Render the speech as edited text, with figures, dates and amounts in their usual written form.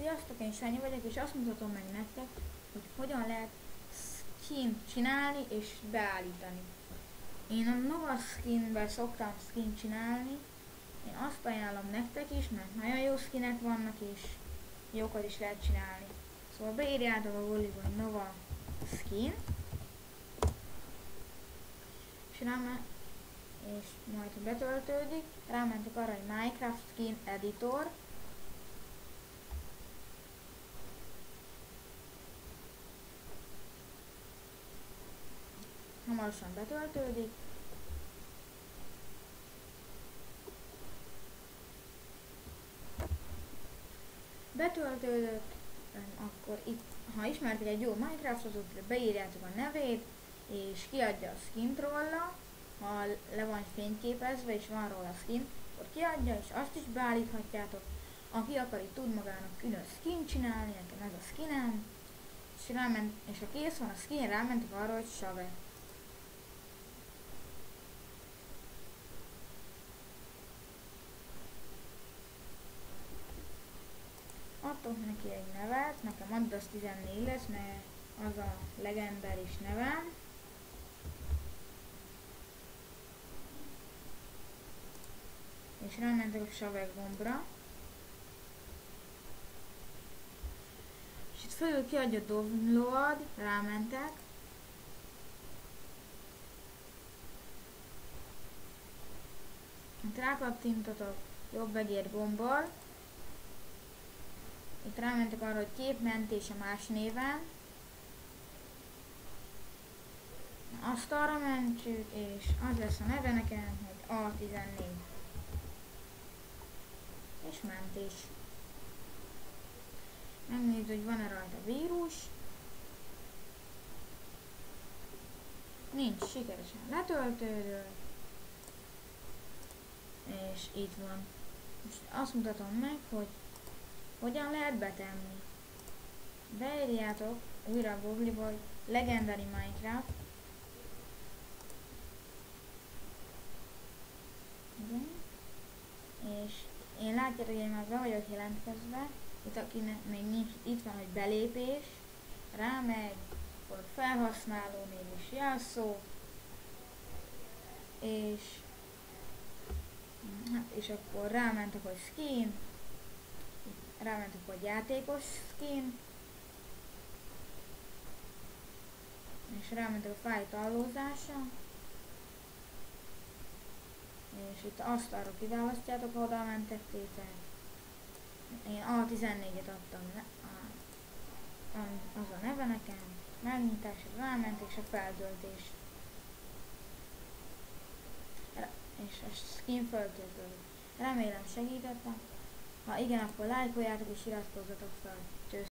Sziasztok, én Sanyi vagyok, és azt mutatom meg nektek, hogy hogyan lehet skin csinálni és beállítani. Én a Nova Skinben szoktam skin csinálni, én azt ajánlom nektek is, mert nagyon jó skinek vannak, és jókat is lehet csinálni. Szóval beírjátok a Google-ba, hogy Nova Skin, és majd betöltődik, rámentek arra, hogy Minecraft Skin Editor, hamarosan betöltődik. Betöltődött, akkor itt, ha ismertek egy jó Minecraftot, beírjátok a nevét, és kiadja a skint róla, ha le van fényképezve és van róla a skin, akkor kiadja, és azt is beállíthatjátok. Aki akar, itt tud magának külön skin csinálni, nekem ez a skinem, és ha kész van a skin, rámentek arra, hogy Save. Adtok neki egy nevet, nekem Addas 14 lesz, mert az a legendáris nevem. És rámentek a Save gombra. És itt fölül kiadja download, rámentek. Itt rákattintotok jobb egér gombbal. Itt rámentek arra, hogy képmentése más néven. Azt arra mentjük, és az lesz a neve nekem, hogy A14. És mentés. Megnézzük, hogy van-e rajta vírus. Nincs, sikeresen letöltődő. És itt van. Most azt mutatom meg, hogy hogyan lehet betenni. Beírjátok újra a Google-ba, hogy Legendary Minecraft. Igen. És én látjátok, hogy én már be vagyok jelentkezve. Itt akinek még nincs, itt van, hogy belépés. Rámegy, akkor felhasználó név és jelszó. És akkor rámentek, hogy skin. Rámentek, hogy játékos skin. És rámentek a fájl tárolózása. És itt azt arra kiválasztjátok, ha oda mentek tétel. Én A14-et adtam, az a neve nekem. Megnyitás, rámentek, és a feltöltés. És a skin feltöltődik. Remélem segítettem. Ha igen, akkor lájkoljátok és iratkozzatok fel.